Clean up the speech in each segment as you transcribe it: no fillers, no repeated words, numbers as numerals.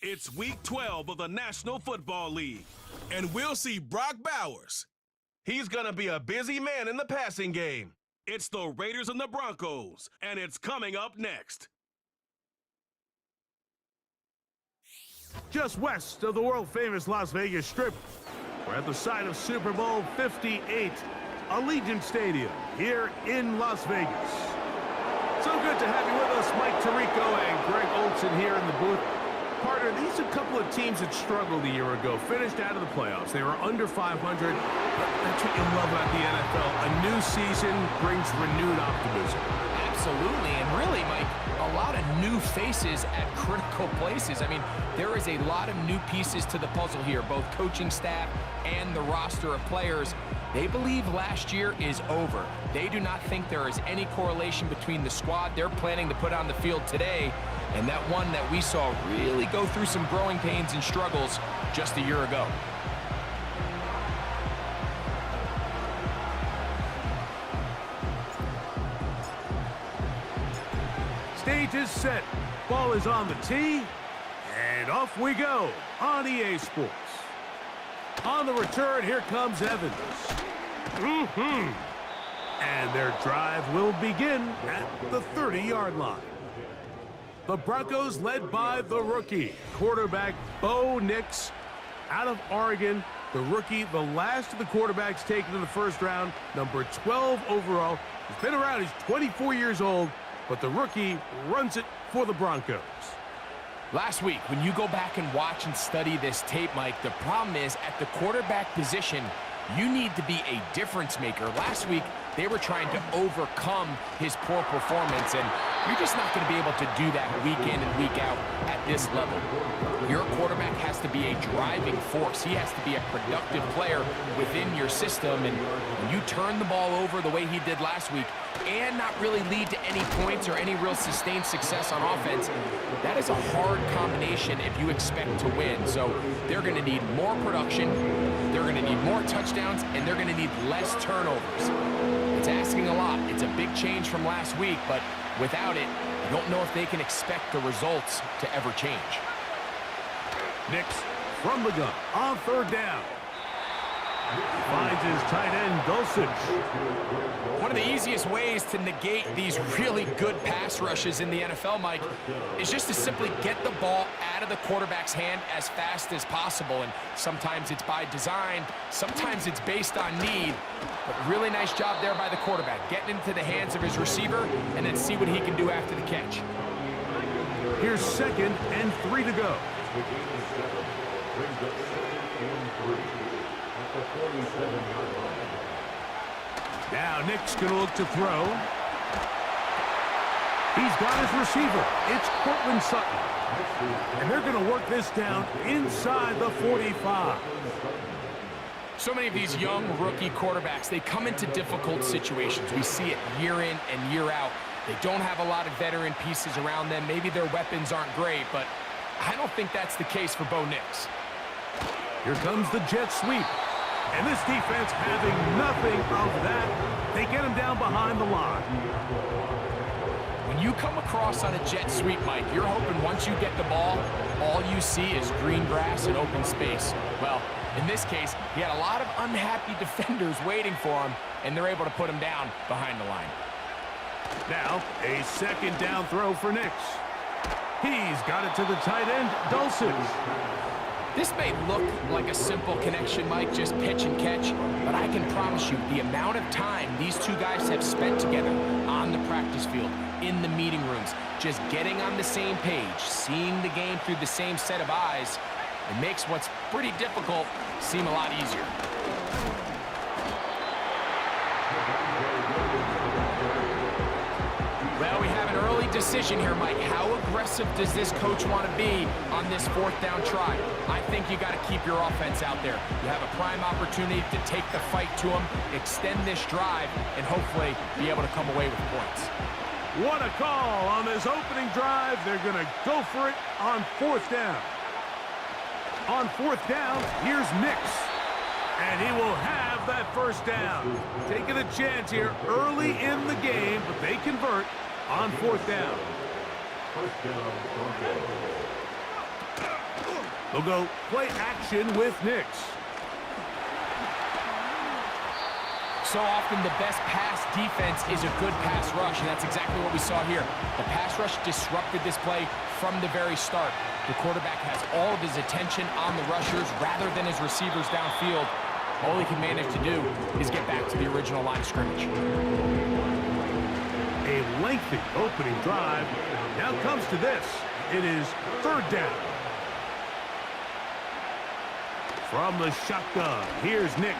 It's Week 12 of the National Football League, and we'll see Brock Bowers. He's gonna be a busy man in the passing game. It's the Raiders and the Broncos, and it's coming up next. Just west of the world-famous Las Vegas Strip, we're at the site of Super Bowl 58, Allegiant Stadium here in Las Vegas. So good to have you with us, Mike Tirico and Greg Olson here in the booth. Partner, these are a couple of teams that struggled a year ago, finished out of the playoffs. They were under 500. That's what you love about the NFL. A new season brings renewed optimism. Absolutely, and really, Mike, a lot of new faces at critical places. I mean, there is a lot of new pieces to the puzzle here, both coaching staff and the roster of players. They believe last year is over. They do not think there is any correlation between the squad they're planning to put on the field today and that one that we saw really go through some growing pains and struggles just a year ago. Stage is set. Ball is on the tee. And off we go on EA Sports. On the return, here comes Evans. And their drive will begin at the 30-yard line. The Broncos led by the rookie, quarterback Bo Nix out of Oregon. The rookie, the last of the quarterbacks taken in the first round, number 12 overall. He's been around, he's 24 years old, but the rookie runs it for the Broncos. Last week, when you go back and watch and study this tape, Mike, the problem is at the quarterback position, you need to be a difference maker. Last week, they were trying to overcome his poor performance, and you're just not going to be able to do that week in and week out at this level. Your quarterback has to be a driving force. He has to be a productive player within your system, and when you turn the ball over the way he did last week and not really lead to any points or any real sustained success on offense, that is a hard combination if you expect to win. So they're going to need more production, they're going to need more touchdowns, and they're going to need less turnovers. It's asking a lot. It's a big change from last week, but without it, I don't know if they can expect the results to ever change. Nix from the gun on third down. Finds his tight end, Dulcich. One of the easiest ways to negate these really good pass rushes in the NFL, Mike, is just to simply get the ball out of the quarterback's hand as fast as possible. And sometimes it's by design, sometimes it's based on need. But really nice job there by the quarterback, getting into the hands of his receiver and then see what he can do after the catch. Here's 2nd and 3 to go. Now Nick's going to look to throw. He's got his receiver. It's Cortland Sutton. And they're going to work this down inside the 45. So many of these young rookie quarterbacks, they come into difficult situations. We see it year in and year out. They don't have a lot of veteran pieces around them. Maybe their weapons aren't great, but I don't think that's the case for Bo Nix. Here comes the jet sweep. And this defense having nothing of that. They get him down behind the line. When you come across on a jet sweep, Mike, you're hoping once you get the ball, all you see is green grass and open space. Well, in this case, he had a lot of unhappy defenders waiting for him, and they're able to put him down behind the line. Now, a 2nd down throw for Nix. He's got it to the tight end, Dulcich. This may look like a simple connection, Mike, just pitch and catch, but I can promise you the amount of time these two guys have spent together on the practice field, in the meeting rooms, just getting on the same page, seeing the game through the same set of eyes, it makes what's pretty difficult seem a lot easier. Well, we have an early decision here, Mike. How aggressive does this coach want to be on this 4th down try? I think you got to keep your offense out there. You have a prime opportunity to take the fight to them, extend this drive, and hopefully be able to come away with points. What a call on this opening drive. They're going to go for it on 4th down. On 4th down, here's Nix. And he will have that 1st down. Taking a chance here early in the game, but they convert on 4th down. They'll go play action with Nix. So often the best pass defense is a good pass rush, and that's exactly what we saw here. The pass rush disrupted this play from the very start. The quarterback has all of his attention on the rushers rather than his receivers downfield. All he can manage to do is get back to the original line of scrimmage. A lengthy opening drive. Now comes to this. It is third down. From the shotgun, here's Nix.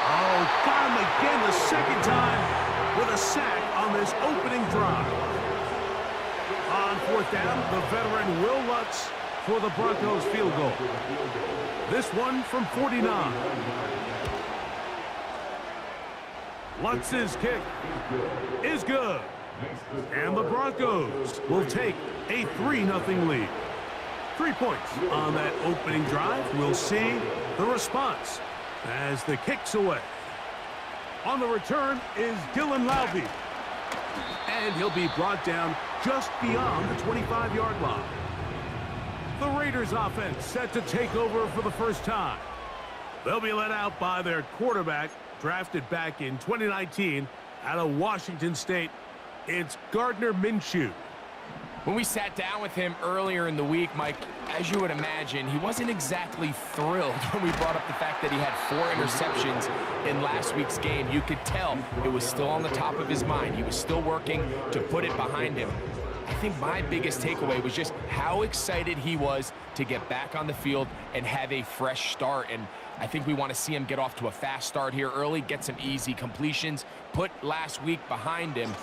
Oh, got him again the second time with a sack on this opening drive. On fourth down, the veteran Will Lutz for the Broncos field goal. This one from 49. Lutz's kick is good. And the Broncos will take a 3-0 lead. 3 points on that opening drive. We'll see the response as the kick's away. On the return is Dylan Laube. And he'll be brought down just beyond the 25-yard line. The Raiders offense set to take over for the first time. They'll be led out by their quarterback, drafted back in 2019 out of Washington State. It's Gardner Minshew. When we sat down with him earlier in the week, Mike, as you would imagine, he wasn't exactly thrilled when we brought up the fact that he had 4 interceptions in last week's game. You could tell it was still on the top of his mind. He was still working to put it behind him. I think my biggest takeaway was just how excited he was to get back on the field and have a fresh start. And I think we want to see him get off to a fast start here early, get some easy completions, put last week behind him.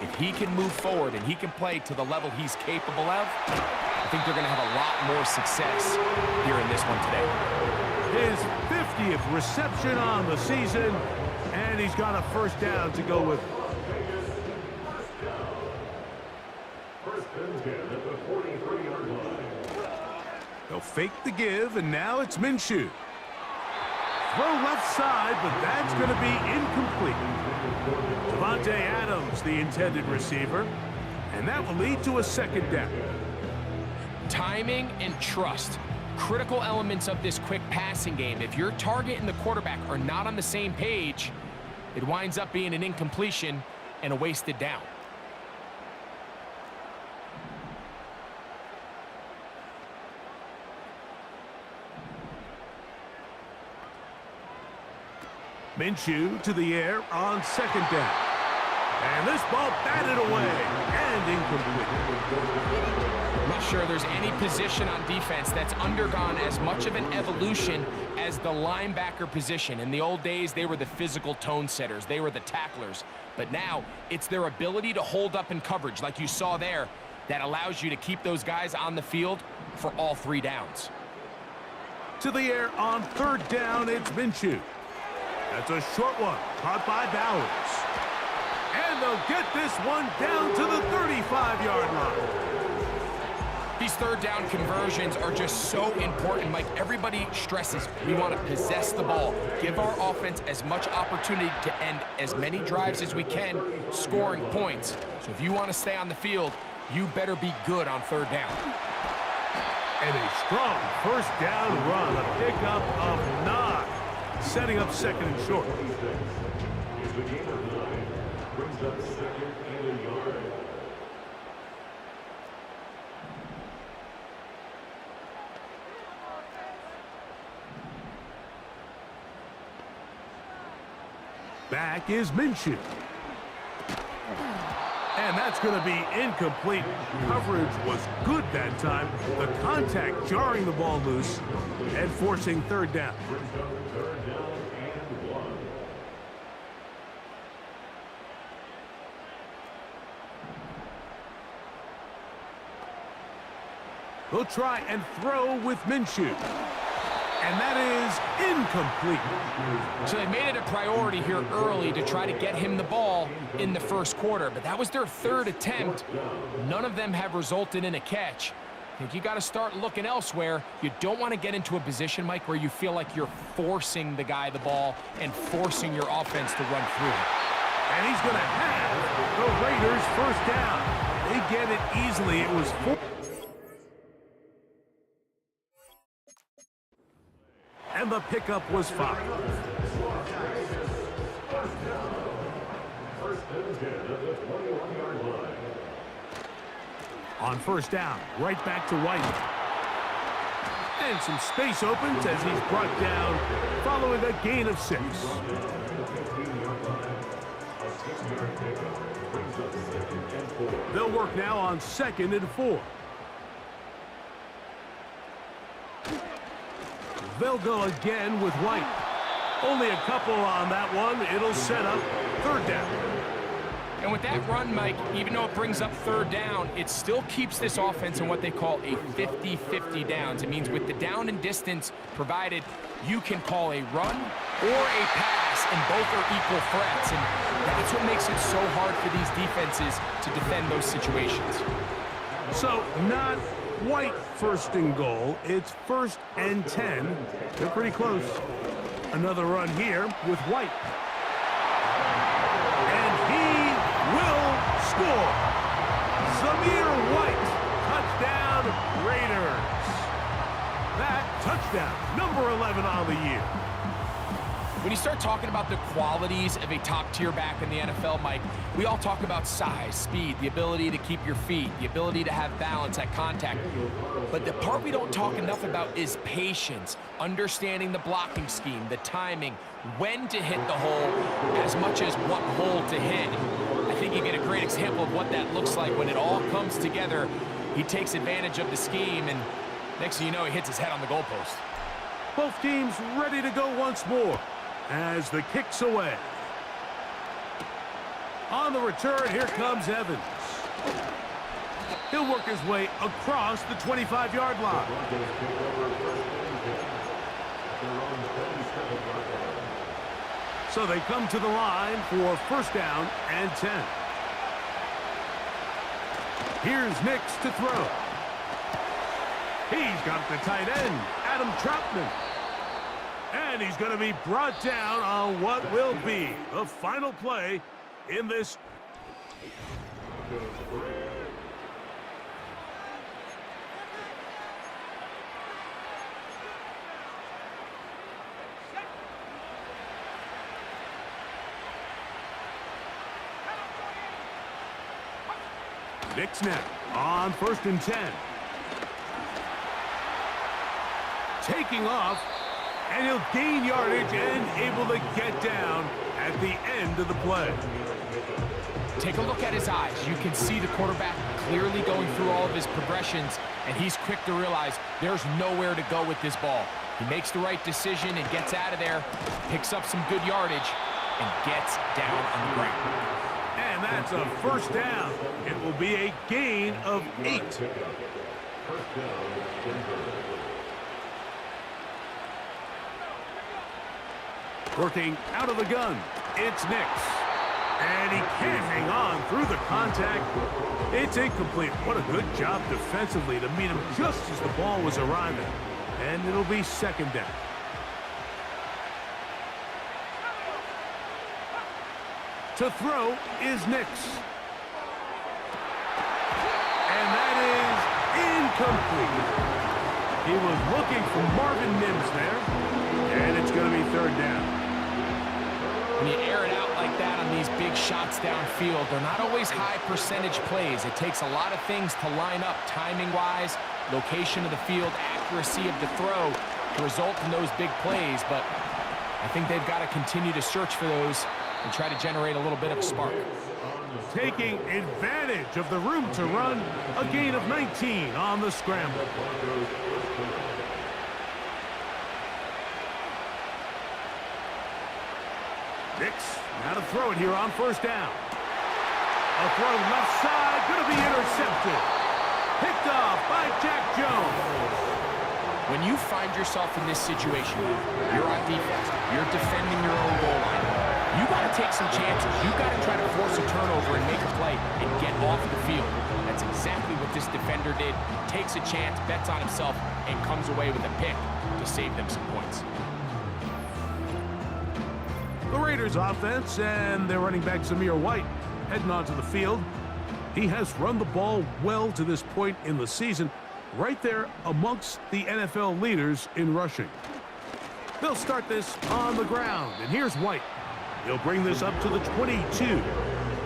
If he can move forward and he can play to the level he's capable of, I think they're going to have a lot more success here in this one today. His 50th reception on the season, and he's got a first down to go with. They'll fake the give, and now it's Minshew. Throw left side, but that's going to be incomplete. Devontae Adams, the intended receiver, and that will lead to a second down. Timing and trust, critical elements of this quick passing game. If your target and the quarterback are not on the same page, it winds up being an incompletion and a wasted down. Minshew to the air on second down. And this ball batted away and incomplete. I'm not sure there's any position on defense that's undergone as much of an evolution as the linebacker position. In the old days, they were the physical tone setters. They were the tacklers. But now, it's their ability to hold up in coverage, like you saw there, that allows you to keep those guys on the field for all 3 downs. To the air on third down, it's Minshew. That's a short one, caught by Bowers. And they'll get this one down to the 35-yard line. These third down conversions are just so important, Mike. Everybody stresses we want to possess the ball, give our offense as much opportunity to end as many drives as we can, scoring points. So if you want to stay on the field, you better be good on third down. And a strong first down run, a pickup of 9. Setting up second and short. Back is Minshew. And that's going to be incomplete. Coverage was good that time. The contact jarring the ball loose and forcing third down. They'll try and throw with Minshew. And that is incomplete. So they made it a priority here early to try to get him the ball in the first quarter, but that was their 3rd attempt. None of them have resulted in a catch. I think you got to start looking elsewhere. You don't want to get into a position, Mike, where you feel like you're forcing the guy the ball and forcing your offense to run through. And he's going to have the Raiders first down. They get it easily. It was 4. and the pickup was 5. On first down, right back to White. And some space opens as he's brought down following a gain of 6. They'll work now on 2nd and 4. They'll go again with White. Only a couple on that one. It'll set up 3rd down. And with that run, Mike, even though it brings up 3rd down, it still keeps this offense in what they call a 50-50 downs. It means with the down and distance provided, you can call a run or a pass, and both are equal threats. And that's what makes it so hard for these defenses to defend those situations. So not White 1st and goal. It's 1st and 10. They're pretty close. Another run here with White. And he will score. Zamir White. Touchdown, Raiders. That touchdown, number 11 on the year. When you start talking about the qualities of a top-tier back in the NFL, Mike, we all talk about size, speed, the ability to keep your feet, the ability to have balance at contact. But the part we don't talk enough about is patience, understanding the blocking scheme, the timing, when to hit the hole, as much as what hole to hit. I think you get a great example of what that looks like when it all comes together. He takes advantage of the scheme, and next thing you know, he hits his head on the goalpost. Both teams ready to go once more as the kick's away. On the return, here comes Evans. He'll work his way across the 25-yard line. So they come to the line for 1st down and 10. Here's Nix to throw. He's got the tight end, Adam Troutman. And he's going to be brought down on what will be the final play in this. Nix now on 1st and 10. Taking off. And he'll gain yardage and able to get down at the end of the play. Take a look at his eyes. You can see the quarterback clearly going through all of his progressions, and he's quick to realize there's nowhere to go with this ball. He makes the right decision and gets out of there, picks up some good yardage, and gets down on the ground. And that's a 1st down. It will be a gain of 8. Working out of the gun, it's Nix. And he can't hang on through the contact. It's incomplete. What a good job defensively to meet him just as the ball was arriving. And it'll be 2nd down. To throw is Nix. And that is incomplete. He was looking for Marvin Mims there. And it's going to be 3rd down. When you air it out like that on these big shots downfield, they're not always high percentage plays. It takes a lot of things to line up timing-wise, location of the field, accuracy of the throw to result in those big plays. But I think they've got to continue to search for those and try to generate a little bit of a spark. Taking advantage of the room to run, a gain of 19 on the scramble. Nix, now to throw it here on 1st down. A throw left side, going to be intercepted. Picked off by Jack Jones. When you find yourself in this situation, you're on defense, you're defending your own goal line, you got to take some chances. You got to try to force a turnover and make a play and get off the field. That's exactly what this defender did. Takes a chance, bets on himself, and comes away with a pick to save them some points. The Raiders offense and their running back Zamir White heading onto the field. He has run the ball well to this point in the season, right there amongst the NFL leaders in rushing. They'll start this on the ground, and here's White. He'll bring this up to the 22.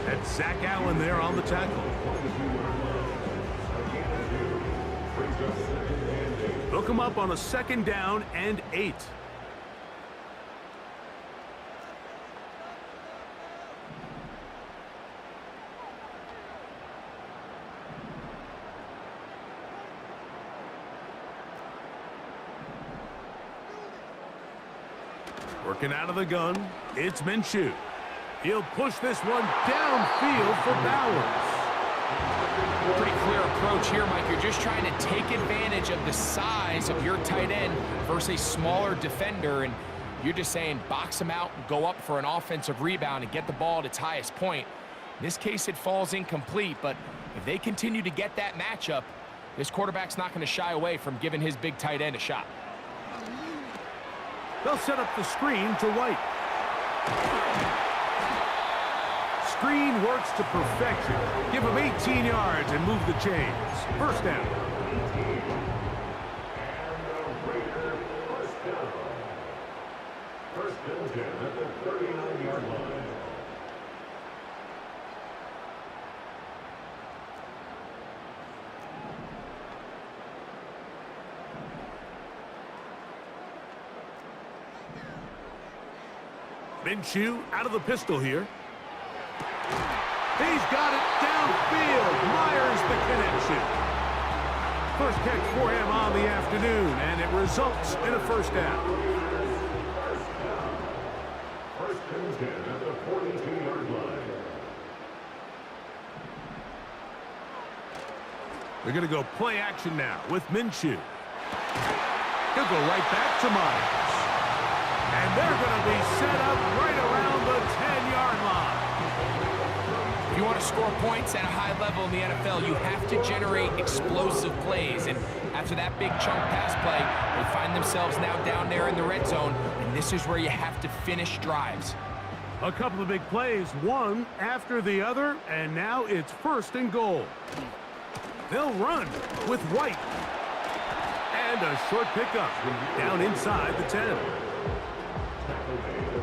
That's Zach Allen there on the tackle. They'll come up on a 2nd down and 8. Working out of the gun, it's Minshew. He'll push this one downfield for Bowers. Pretty clear approach here, Mike. You're just trying to take advantage of the size of your tight end versus a smaller defender, and you're just saying box him out and go up for an offensive rebound and get the ball at its highest point. In this case, it falls incomplete, but if they continue to get that matchup, this quarterback's not going to shy away from giving his big tight end a shot. They'll set up the screen to White. Screen works to perfection. Give him 18 yards and move the chains. 1st down. First and 10 at the 39-yard line. Minshew out of the pistol here. He's got it downfield. Myers the connection. First catch for him on the afternoon, and it results in a 1st down. First and 10 at the 42-yard line. They're going to go play action now with Minshew. He'll go right back to Myers. And they're going to be set up right around the 10-yard line. If you want to score points at a high level in the NFL, you have to generate explosive plays. And after that big chunk pass play, they find themselves now down there in the red zone. And this is where you have to finish drives. A couple of big plays, one after the other, and now it's 1st and goal. They'll run with White. And a short pickup down inside the 10.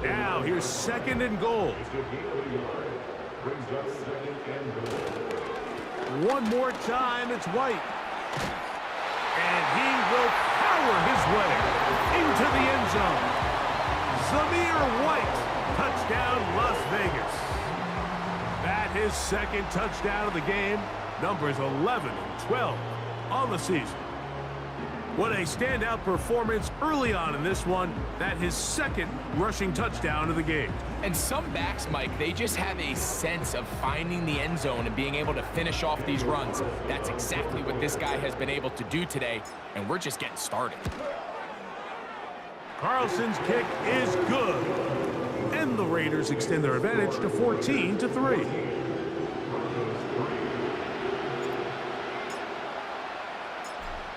Now here's 2nd and goal. One more time, it's White. And he will power his way into the end zone. Zamir White, touchdown Las Vegas. That his 2nd touchdown of the game, numbers 11 and 12 on the season. What a standout performance early on in this one. That his 2nd rushing touchdown of the game. And some backs, Mike, they just have a sense of finding the end zone and being able to finish off these runs. That's exactly what this guy has been able to do today, and we're just getting started. Carlson's kick is good. And the Raiders extend their advantage to 14-3.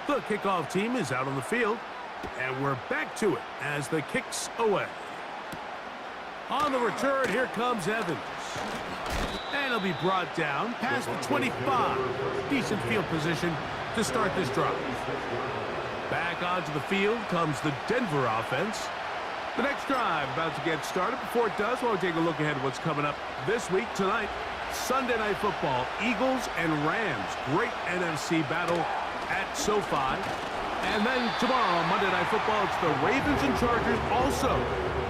The kickoff team is out on the field, and we're back to it as the kick's away. On the return, here comes Evans. And he'll be brought down past the 25. Decent field position to start this drive. Back onto the field comes the Denver offense. The next drive about to get started. Before it does, I want to take a look ahead at what's coming up this week. Tonight, Sunday Night Football, Eagles and Rams. Great NFC battle at SoFi. And then tomorrow on Monday Night Football, it's the Ravens and Chargers also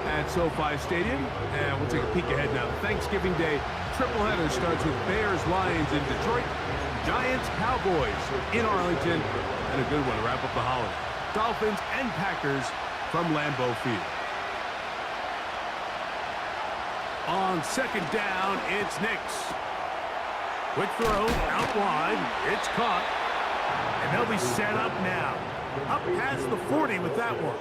at SoFi Stadium. And we'll take a peek ahead now. Thanksgiving Day triple header starts with Bears, Lions in Detroit, Giants, Cowboys in Arlington, and a good one to wrap up the holiday. Dolphins and Packers from Lambeau Field. On 2nd down, it's Nix. Quick throw, out wide, it's caught. And they'll be set up now. Up past the 40 with that one.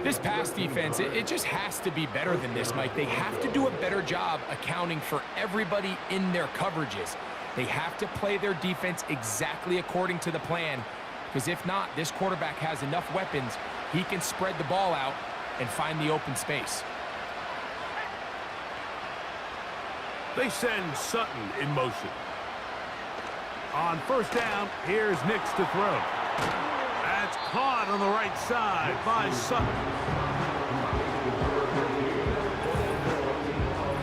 This pass defense, it just has to be better than this, Mike. They have to do a better job accounting for everybody in their coverages. They have to play their defense exactly according to the plan, because if not, this quarterback has enough weapons, he can spread the ball out and find the open space. They send Sutton in motion. On 1st down, here's Nix to throw. That's caught on the right side by Sutton.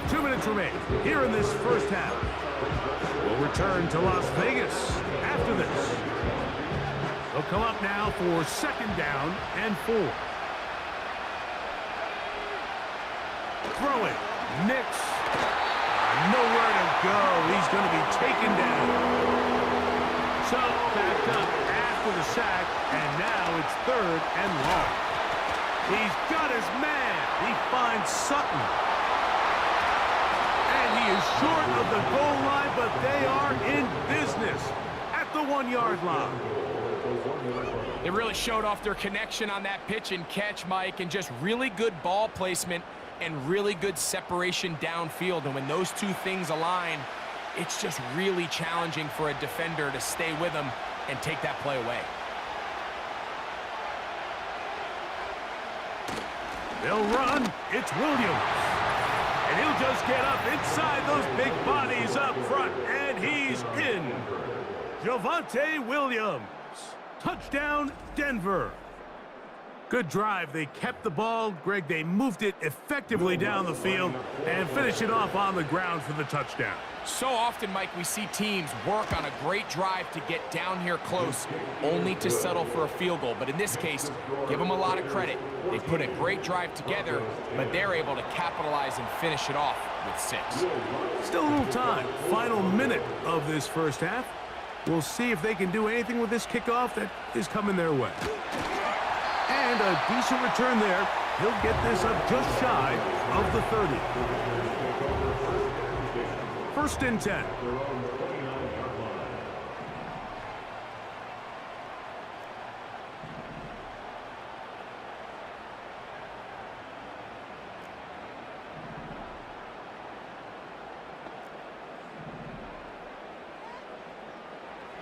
2 minutes remain here in this first half. We'll return to Las Vegas after this. They'll come up now for 2nd down and 4. Throw it. Nix. Nowhere to go. He's going to be taken down. So backed up after the sack, and now it's 3rd and long. He's got his man. He finds Sutton. And he is short of the goal line, but they are in business at the 1-yard line. They really showed off their connection on that pitch and catch, Mike, and just really good ball placement and really good separation downfield. And when those two things align, it's just really challenging for a defender to stay with them and take that play away. They'll run. It's Williams. And he'll just get up inside those big bodies up front, and he's in. Javonte Williams. Touchdown, Denver. Good drive. They kept the ball. Greg, they moved it effectively down the field and finished it off on the ground for the touchdown. So often, Mike, we see teams work on a great drive to get down here close, only to settle for a field goal. But in this case, give them a lot of credit. They put a great drive together, but they're able to capitalize and finish it off with 6. Still a little time. Final minute of this first half. We'll see if they can do anything with this kickoff that is coming their way. And a decent return there. He'll get this up just shy of the 30. 1st and 10.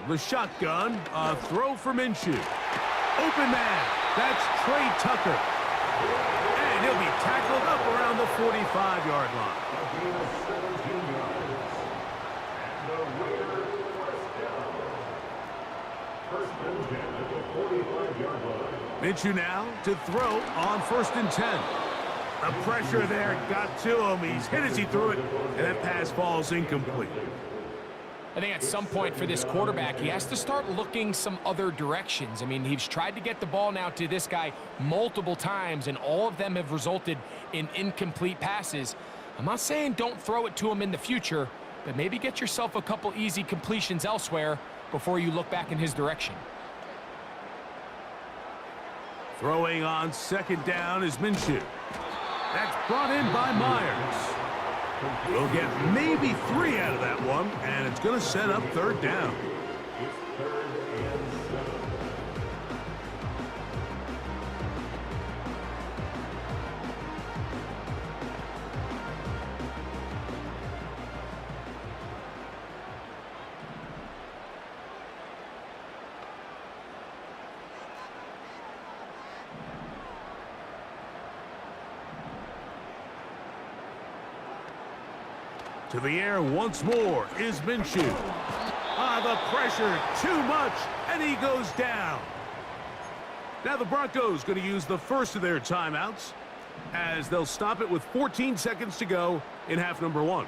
The shotgun, a throw for Minshew. Open man, that's Trey Tucker. And he'll be tackled up around the 45-yard line. Minshew now to throw on 1st and 10. The pressure there got to him. He's hit as he threw it, and that pass falls incomplete. I think at some point for this quarterback, he has to start looking some other directions. I mean, he's tried to get the ball now to this guy multiple times, and all of them have resulted in incomplete passes. I'm not saying don't throw it to him in the future, but maybe get yourself a couple easy completions elsewhere before you look back in his direction. Throwing on 2nd down is Minshew. That's brought in by Myers. We'll get maybe 3 out of that one, and it's going to set up 3rd down. To the air once more is Minshew. The pressure, too much, and he goes down. Now the Broncos going to use the first of their timeouts as they'll stop it with 14 seconds to go in half number 1.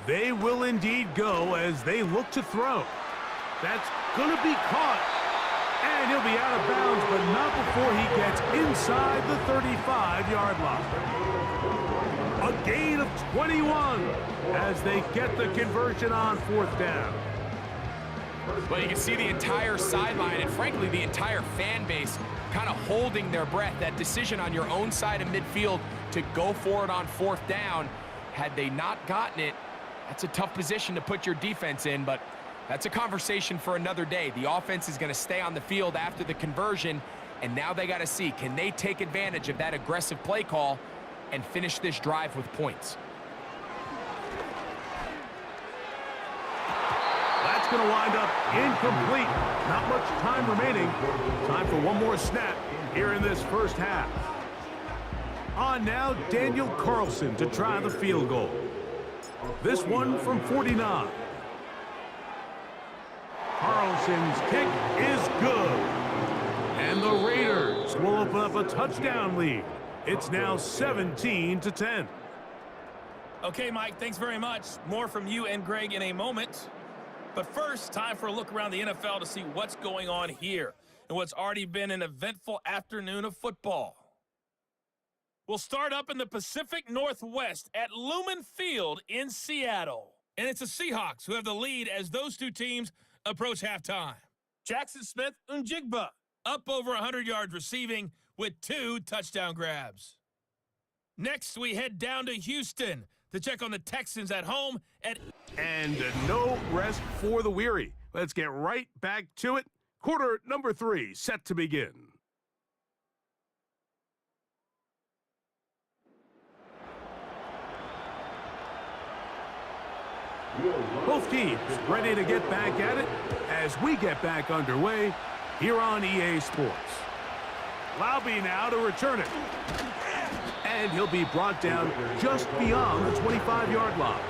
They will indeed go as they look to throw. That's going to be caught. And he'll be out of bounds, but not before he gets inside the 35-yard line. A gain of 21 as they get the conversion on 4th down. Well, you can see the entire sideline and, frankly, the entire fan base kind of holding their breath. That decision on your own side of midfield to go for it on 4th down, had they not gotten it, that's a tough position to put your defense in, but that's a conversation for another day. The offense is going to stay on the field after the conversion, and now they got to see, can they take advantage of that aggressive play call and finish this drive with points? That's going to wind up incomplete. Not much time remaining. Time for one more snap here in this first half. On now, Daniel Carlson to try the field goal. This one from 49. Carlson's kick is good. And the Raiders will open up a touchdown lead. It's now 17-10. Okay, Mike, thanks very much. More from you and Greg in a moment. But first, time for a look around the NFL to see what's going on here and what's already been an eventful afternoon of football. We'll start up in the Pacific Northwest at Lumen Field in Seattle. And it's the Seahawks who have the lead as those two teams approach halftime. Jackson Smith-Njigba up over 100 yards receiving with 2 touchdown grabs. Next, we head down to Houston to check on the Texans at home And no rest for the weary. Let's get right back to it. Quarter number 3 set to begin. Both teams ready to get back at it as we get back underway here on EA Sports. Laube now to return it. And he'll be brought down just beyond the 25-yard line.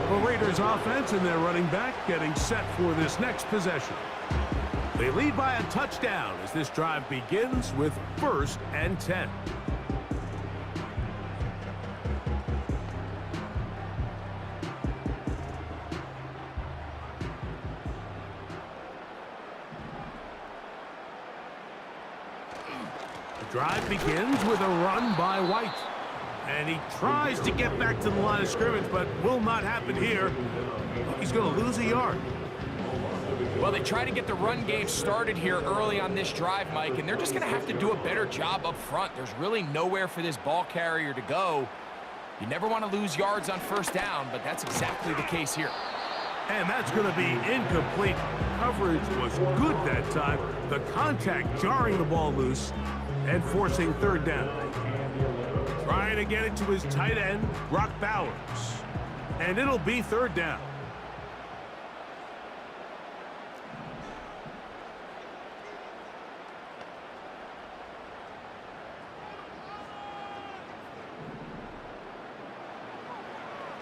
The Raiders offense and their running back getting set for this next possession. They lead by a touchdown as this drive begins with 1st and 10. The drive begins with a run by White. And he tries to get back to the line of scrimmage, but will not happen here. He's going to lose a yard. Well, they try to get the run game started here early on this drive, Mike, and they're just going to have to do a better job up front. There's really nowhere for this ball carrier to go. You never want to lose yards on 1st down, but that's exactly the case here. And that's going to be incomplete. Coverage was good that time. The contact jarring the ball loose and forcing 3rd down. Trying to get it to his tight end, Brock Bowers. And it'll be 3rd down.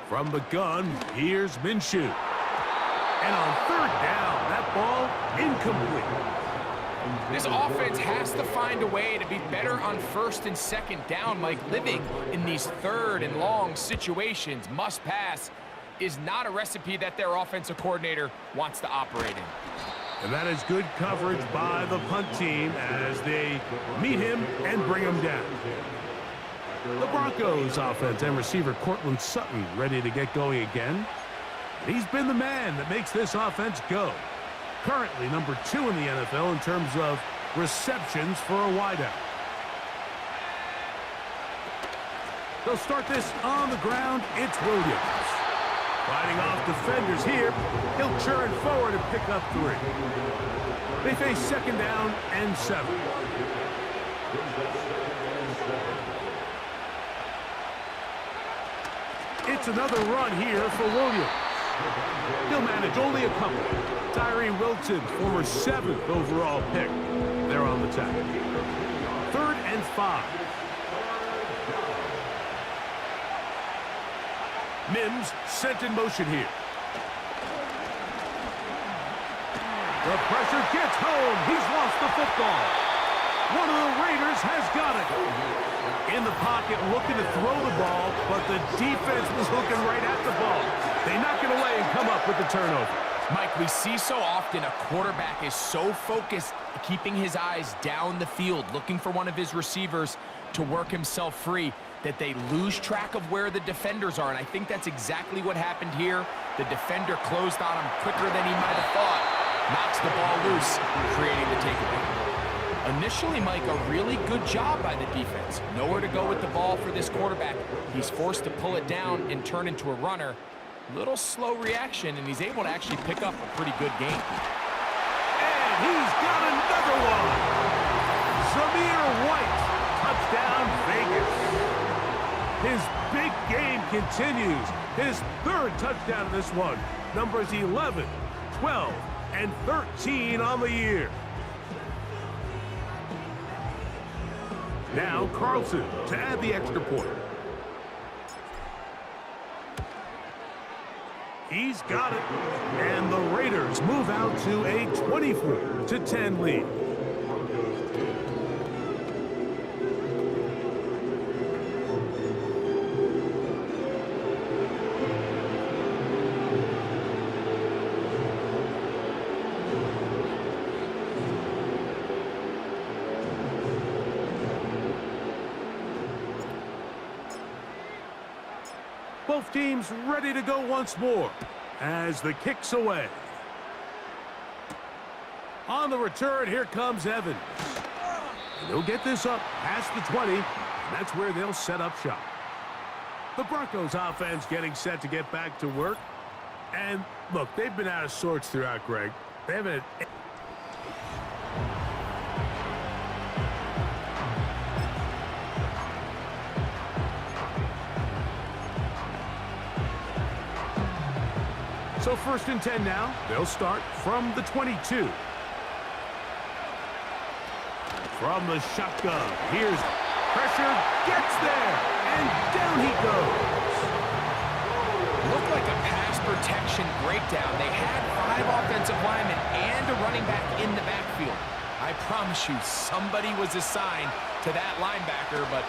From the gun, here's Minshew. And on 3rd down, that ball incomplete. This offense has to find a way to be better on 1st and 2nd down, Mike. Living in these 3rd and long situations, must pass, is not a recipe that their offensive coordinator wants to operate in. And that is good coverage by the punt team as they meet him and bring him down. The Broncos offense and receiver Cortland Sutton ready to get going again. He's been the man that makes this offense go. Currently number 2 in the NFL in terms of receptions for a wideout. They'll start this on the ground. It's Williams. Fighting off defenders here. He'll churn forward and pick up 3. They face 2nd down and 7. It's another run here for Williams. He'll manage only a couple. Tyree Wilton, former 7th overall pick. They're on the tackle. 3rd and 5. Mims sent in motion here. The pressure gets home. He's lost the football. One of the Raiders has got it. In the pocket, looking to throw the ball, but the defense was looking right at the ball. They knock it away and come up with the turnover. Mike, we see so often a quarterback is so focused, keeping his eyes down the field, looking for one of his receivers to work himself free, that they lose track of where the defenders are. And I think that's exactly what happened here. The defender closed on him quicker than he might have thought. Knocks the ball loose, creating the takeaway. Initially, Mike, a really good job by the defense. Nowhere to go with the ball for this quarterback. He's forced to pull it down and turn into a runner. Little slow reaction, and he's able to actually pick up a pretty good game. And he's got another one. Zamir White, touchdown Vegas. His big game continues. His 3rd touchdown in this one. Numbers 11, 12, and 13 on the year. Now Carlson to add the extra point. He's got it. And the Raiders move out to a 24-10 lead. Both teams ready to go once more as the kick's away. On the return, here comes Evans. And he'll get this up past the 20, and that's where they'll set up shop. The Broncos offense getting set to get back to work. And look, they've been out of sorts throughout, Greg. They haven't... So 1st and 10 now. They'll start from the 22. From the shotgun. Here's pressure. Gets there. And down he goes. Looked like a pass protection breakdown. They had 5 offensive linemen and a running back in the backfield. I promise you, somebody was assigned to that linebacker, but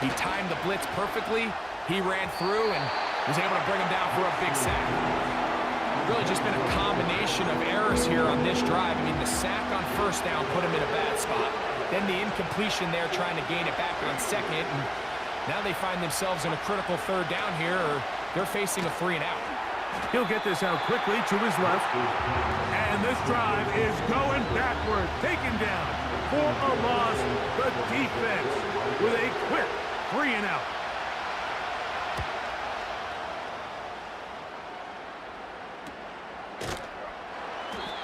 he timed the blitz perfectly. He ran through and was able to bring him down for a big sack. Really just been a combination of errors here on this drive. I mean, the sack on 1st down put him in a bad spot. Then the incompletion there trying to gain it back on 2nd. And now they find themselves in a critical 3rd down here, or they're facing a 3 and out. He'll get this out quickly to his left. And this drive is going backward. Taken down for a loss. The defense with a quick 3 and out.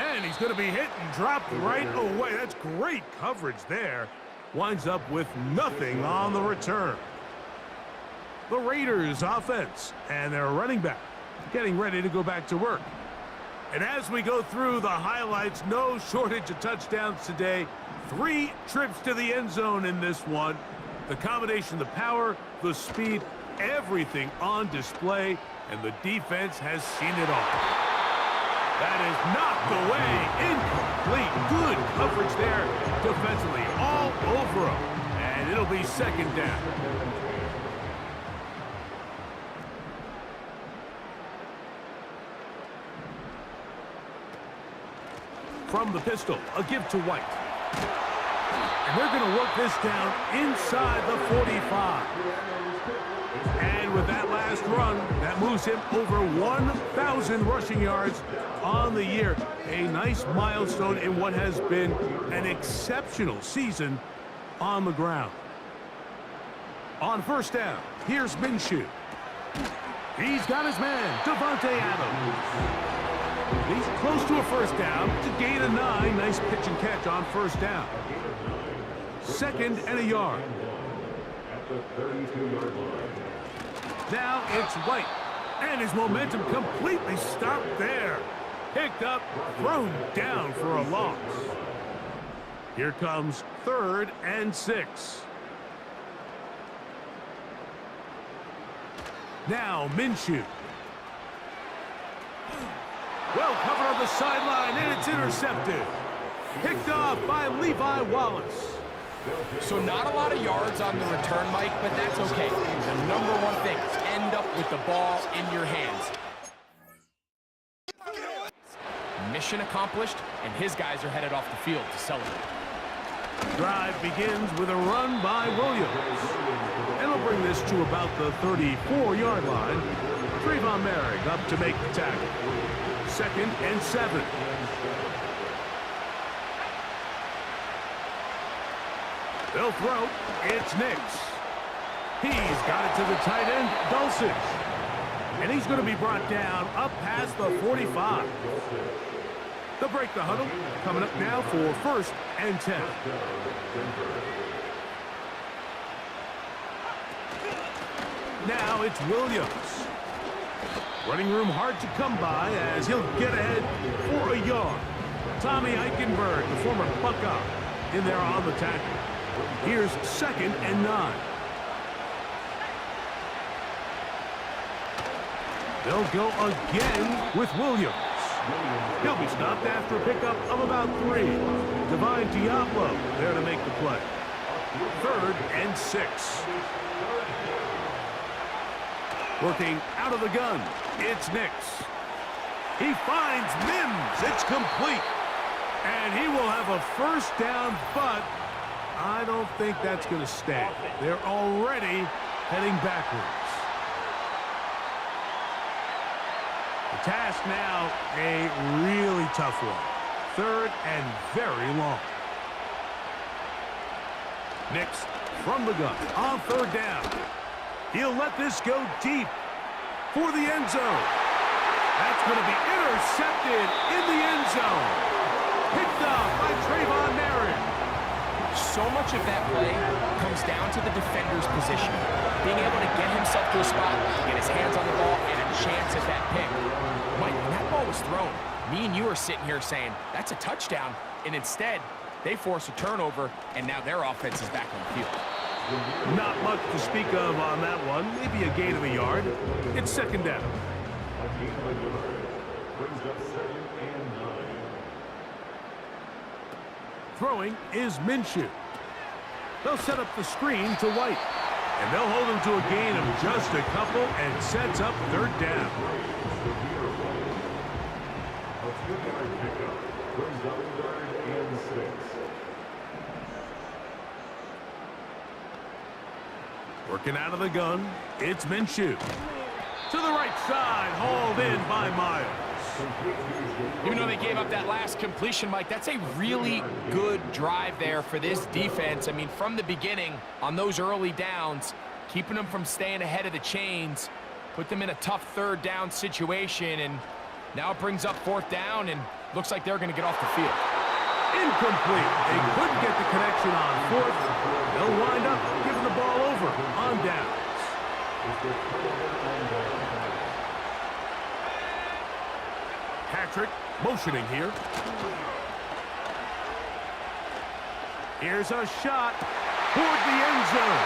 And he's going to be hit and dropped right away. That's great coverage there. Winds up with nothing on the return. The Raiders offense and their running back getting ready to go back to work. And as we go through the highlights, no shortage of touchdowns today. 3 trips to the end zone in this one. The combination, the power, the speed, everything on display, and the defense has seen it all. That is knocked away. Incomplete. Good coverage there defensively. All over him. And it'll be 2nd down. From the pistol, a give to White. And they're going to work this down inside the 45. And with that last run, that moves him over 1,000 rushing yards on the year. A nice milestone in what has been an exceptional season on the ground. On 1st down, here's Minshew. He's got his man, Devontae Adams. He's close to a 1st down to gain a 9. Nice pitch and catch on 1st down. 2nd and a yard. At the 32-yard line. Now it's White. And his momentum completely stopped there. Picked up, thrown down for a loss. Here comes 3rd and 6. Now Minshew. Well covered on the sideline, and it's intercepted. Picked off by Levi Wallace. So not a lot of yards on the return, Mike, but that's okay. The number one thing is end up with the ball in your hands. Mission accomplished, and his guys are headed off the field to celebrate. Drive begins with a run by Williams. And he'll bring this to about the 34-yard line. Trayvon Merrick up to make the tackle. 2nd and 7. They'll throw. It's Nix. He's got it to the tight end, Dulcich. And he's going to be brought down up past the 45. They'll break the huddle. Coming up now for 1st and 10. Now it's Williams. Running room hard to come by as he'll get ahead for a yard. Tommy Eichenberg, the former Buckeye, in there on the tackle. Here's 2nd and 9. They'll go again with Williams. He'll be stopped after a pickup of about 3. Divine Diablo there to make the play. 3rd and 6. Working out of the gun, it's Nix. He finds Mims. It's complete. And he will have a first down, but I don't think that's going to stay. They're already heading backwards. The task now, a really tough one. 3rd and very long. Nix from the gun on 3rd down. He'll let this go deep for the end zone. That's going to be intercepted in the end zone. Picked up by Trayvon Merritt. So much of that play comes down to the defender's position. Being able to get himself to a spot, get his hands on the ball, and a chance at that pick. Mike, when that ball was thrown, me and you are sitting here saying, that's a touchdown. And instead, they force a turnover, and now their offense is back on the field. Not much to speak of on that one. Maybe a gain of a yard. It's 2nd down. Throwing is Minshew. They'll set up the screen to White. And they'll hold him to a gain of just a couple and sets up 3rd down. Working out of the gun, it's Minshew. To the right side, hauled in by Miles. Even though they gave up that last completion, Mike, that's a really good drive there for this defense. I mean, from the beginning, on those early downs, keeping them from staying ahead of the chains, put them in a tough 3rd down situation, and now it brings up 4th down, and looks like they're going to get off the field. Incomplete. They couldn't get the connection on 4th. They'll wind up giving the ball over on downs. Patrick motioning here. Here's a shot toward the end zone.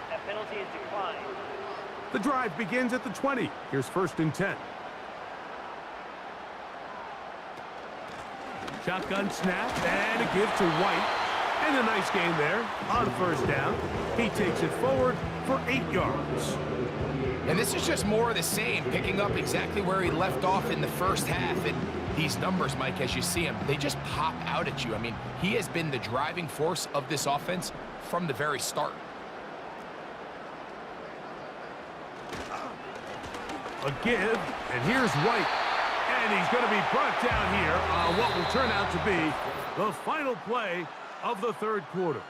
That penalty is declined. The drive begins at the 20. Here's 1st and 10. Shotgun snap and a give to White. And a nice game there on 1st down. He takes it forward for 8 yards. And this is just more of the same, picking up exactly where he left off in the first half. And these numbers, Mike, as you see them, they just pop out at you. I mean, he has been the driving force of this offense from the very start. A give, and here's White. And he's going to be brought down here on what will turn out to be the final play of the 3rd quarter.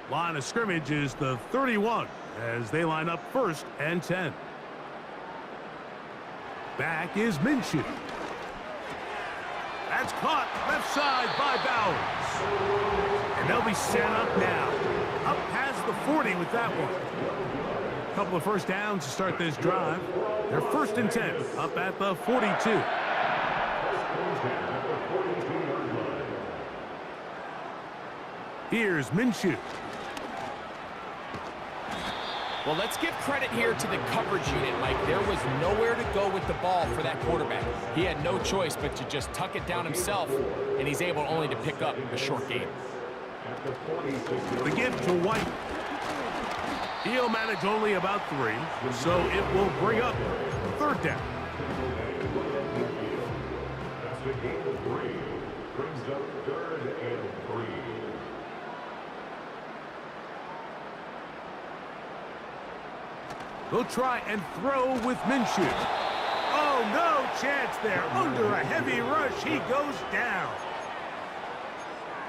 Line of scrimmage is the 31 as they line up 1st and 10. Back is Minshew. That's caught left side by Bowers. And they'll be set up now. Up past the 40 with that one. A couple of 1st downs to start this drive. They're 1st and 10 up at the 42. Here's Minshew. Well, let's give credit here to the coverage unit, Mike. There was nowhere to go with the ball for that quarterback. He had no choice but to just tuck it down himself, and he's able only to pick up a short gain. The give to White. He'll manage only about 3, so it will bring up 3rd down. That's the game of 3. Brings up 3rd and 3. They'll try and throw with Minshew. Oh, no chance there. Under a heavy rush, he goes down.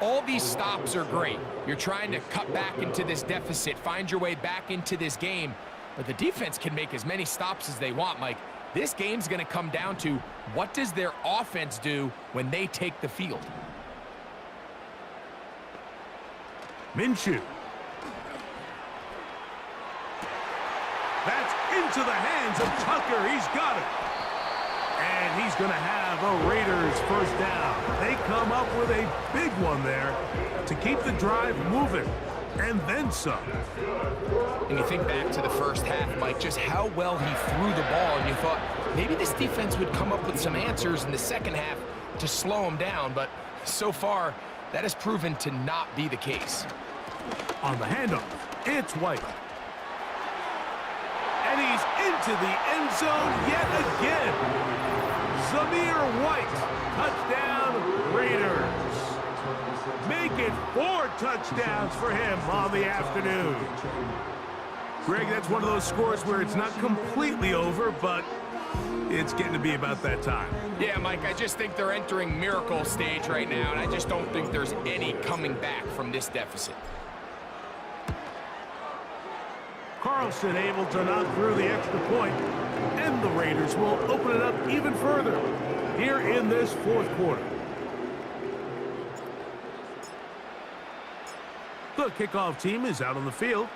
All these stops are great. You're trying to cut back into this deficit, find your way back into this game. But the defense can make as many stops as they want, Mike. This game's going to come down to what does their offense do when they take the field. Minshew. That's into the hands of Tucker. He's got it. And he's going to have a Raiders first down. They come up with a big one there to keep the drive moving. And then some. And you think back to the first half, Mike, just how well he threw the ball, and you thought maybe this defense would come up with some answers in the second half to slow him down, but so far, that has proven to not be the case. On the handoff, it's White. And he's into the end zone yet again. Zamir White, touchdown Raiders. Make it 4 touchdowns for him on the afternoon. Greg, that's one of those scores where it's not completely over, but it's getting to be about that time. Yeah, Mike, I just think they're entering miracle stage right now, and I just don't think there's any coming back from this deficit. Carlson able to knock through the extra point, and the Raiders will open it up even further here in this fourth quarter. The kickoff team is out on the field,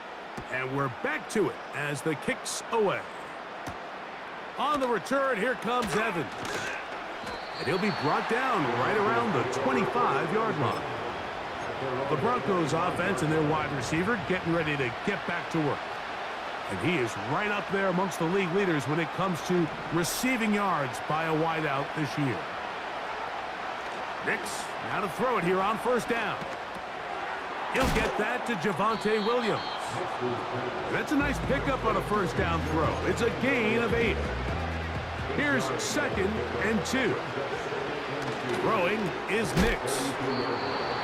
and we're back to it as the kick's away. On the return, here comes Evans. And he'll be brought down right around the 25-yard line. The Broncos offense and their wide receiver getting ready to get back to work. And he is right up there amongst the league leaders when it comes to receiving yards by a wideout this year. Nix now to throw it here on first down. He'll get that to Javonte Williams. That's a nice pickup on a first down throw. It's a gain of 8. Here's 2nd and 2. Throwing is Nix.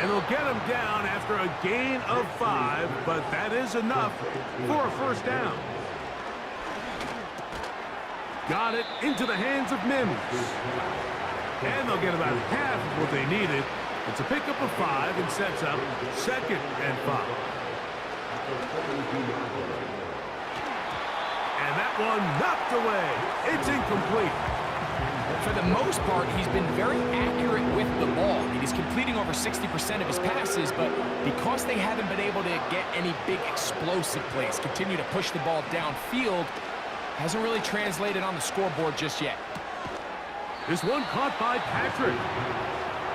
And they'll get him down after a gain of 5, but that is enough for a first down. Got it into the hands of Mims. And they'll get about half of what they needed. It's a pickup of 5 and sets up 2nd and 5. And that one knocked away. It's incomplete. For the most part, he's been very accurate with the ball. He's completing over 60% of his passes, but because they haven't been able to get any big explosive plays, continue to push the ball downfield, hasn't really translated on the scoreboard just yet. This one caught by Patrick.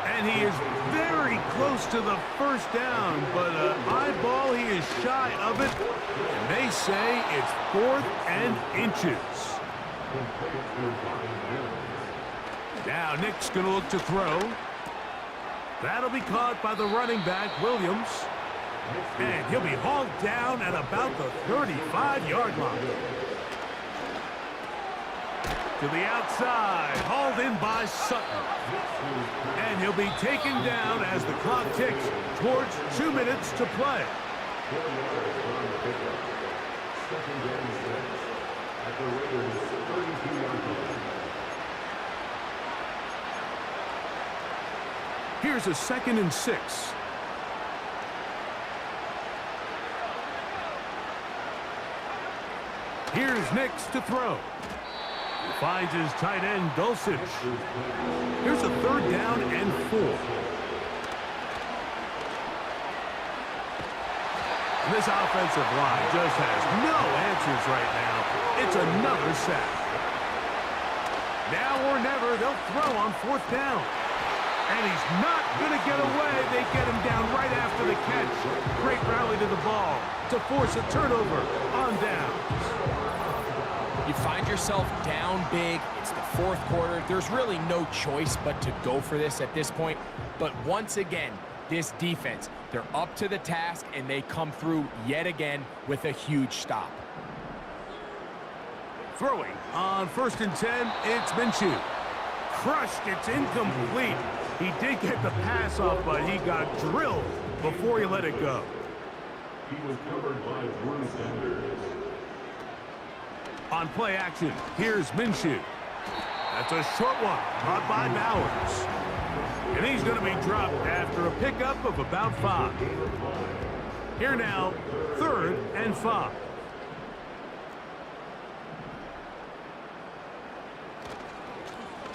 And he is very close to the first down, but high ball, he is shy of it. And they say it's 4th and inches. Now Nick's going to look to throw. That'll be caught by the running back, Williams. And he'll be hauled down at about the 35-yard line. To the outside, hauled in by Sutton. And he'll be taken down as the clock ticks towards 2 minutes to play. Here's a 2nd and 6. Here's Nix to throw. Finds his tight end, Dulcich. Here's a 3rd down and 4. And this offensive line just has no answers right now. It's another sack. Now or never, they'll throw on 4th down. And he's not going to get away. They get him down right after the catch. Great rally to the ball to force a turnover on downs. You find yourself down big. It's the 4th quarter. There's really no choice but to go for this at this point. But once again, this defense, they're up to the task, and they come through yet again with a huge stop. Throwing on 1st and 10, it's Minshew. Crushed, it's incomplete. He did get the pass off, but he got drilled before he let it go. He was covered by Bruce Sanders. On play action, here's Minshew. That's a short one, caught by Bowers. And he's going to be dropped after a pickup of about 5. Here now, 3rd and 5.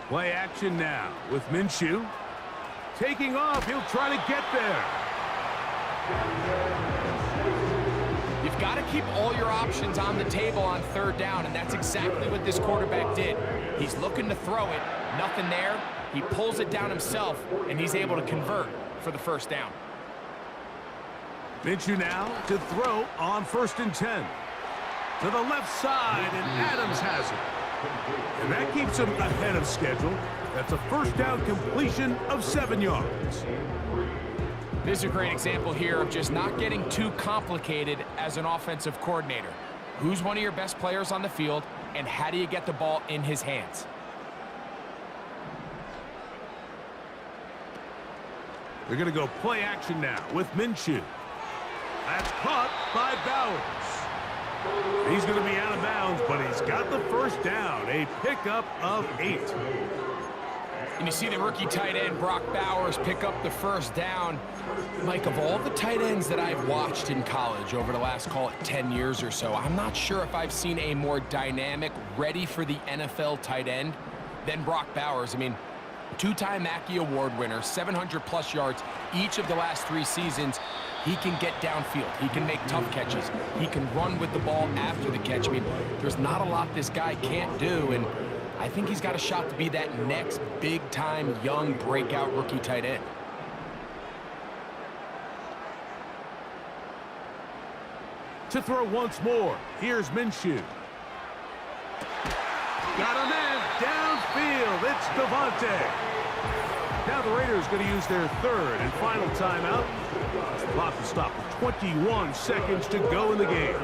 Play action now with Minshew. Taking off, he'll try to get there. You've got to keep all your options on the table on third down, and that's exactly what this quarterback did. He's looking to throw it, nothing there. He pulls it down himself, and he's able to convert for the first down. Minshew now to throw on 1st and 10. To the left side, and Adams has it. And that keeps him ahead of schedule. That's a first down completion of 7 yards. This is a great example here of just not getting too complicated as an offensive coordinator. Who's one of your best players on the field, and how do you get the ball in his hands? They're going to go play action now with Minshew. That's caught by Bowers. He's going to be out of bounds, but he's got the first down. A pickup of 8. And you see the rookie tight end, Brock Bowers, pick up the first down. Mike, of all the tight ends that I've watched in college over the last, call it 10 years or so, I'm not sure if I've seen a more dynamic, ready for the NFL tight end than Brock Bowers. I mean, two-time Mackey Award winner, 700-plus yards each of the last 3 seasons. He can get downfield. He can make tough catches. He can run with the ball after the catch. I mean, there's not a lot this guy can't do, and I think he's got a shot to be that next big-time, young, breakout rookie tight end. To throw once more, here's Minshew. Got him in, downfield, it's Devontae. Now the Raiders going to use their 3rd and final timeout. The clock will stop with 21 seconds to go in the game.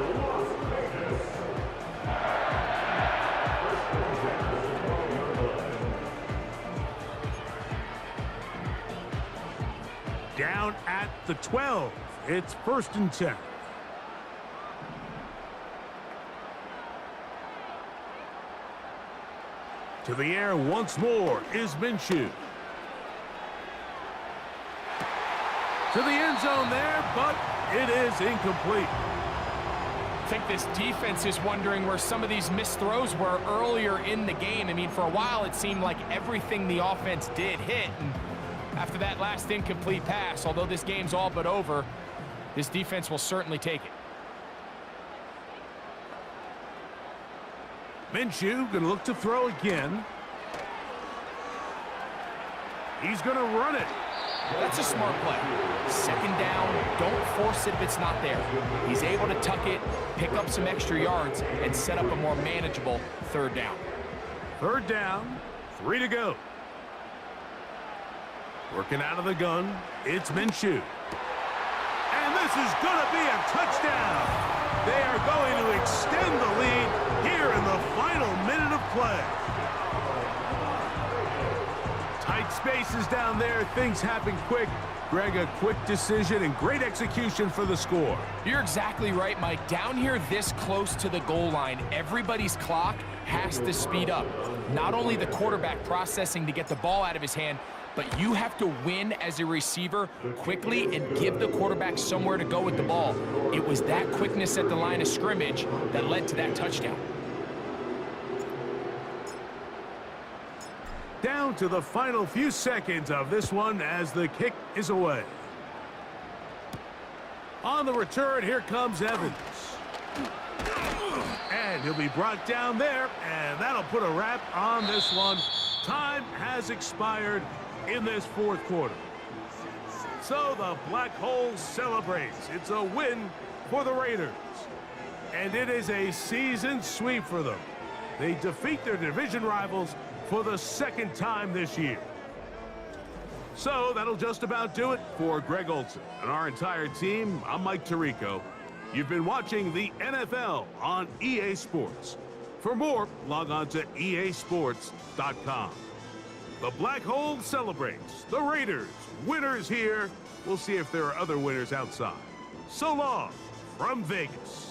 Down at the 12, it's 1st and 10. To the air once more is Minshew. To the end zone there, but it is incomplete. I think this defense is wondering where some of these missed throws were earlier in the game. I mean, for a while, it seemed like everything the offense did hit. And after that last incomplete pass, although this game's all but over, this defense will certainly take it. Minshew going to look to throw again. He's going to run it. That's a smart play. 2nd down, don't force it if it's not there. He's able to tuck it, pick up some extra yards, and set up a more manageable 3rd down. 3rd down, 3 to go. Working out of the gun, it's Minshew. And this is going to be a touchdown. They are going to extend the lead here in the final minute of play. Tight spaces down there. Things happen quick. Greg, a quick decision and great execution for the score. You're exactly right, Mike. Down here this close to the goal line, everybody's clock has to speed up. Not only the quarterback processing to get the ball out of his hand, but you have to win as a receiver quickly and give the quarterback somewhere to go with the ball. It was that quickness at the line of scrimmage that led to that touchdown. Down to the final few seconds of this one as the kick is away. On the return, here comes Evans. And he'll be brought down there, and that'll put a wrap on this one. Time has expired in this 4th quarter. So the Black Hole celebrates. It's a win for the Raiders. And it is a season sweep for them. They defeat their division rivals for the 2nd time this year. So that'll just about do it for Greg Olson and our entire team. I'm Mike Tirico. You've been watching the NFL on EA Sports. For more, log on to easports.com. The Black Hole celebrates. The Raiders, winners here. We'll see if there are other winners outside. So long from Vegas.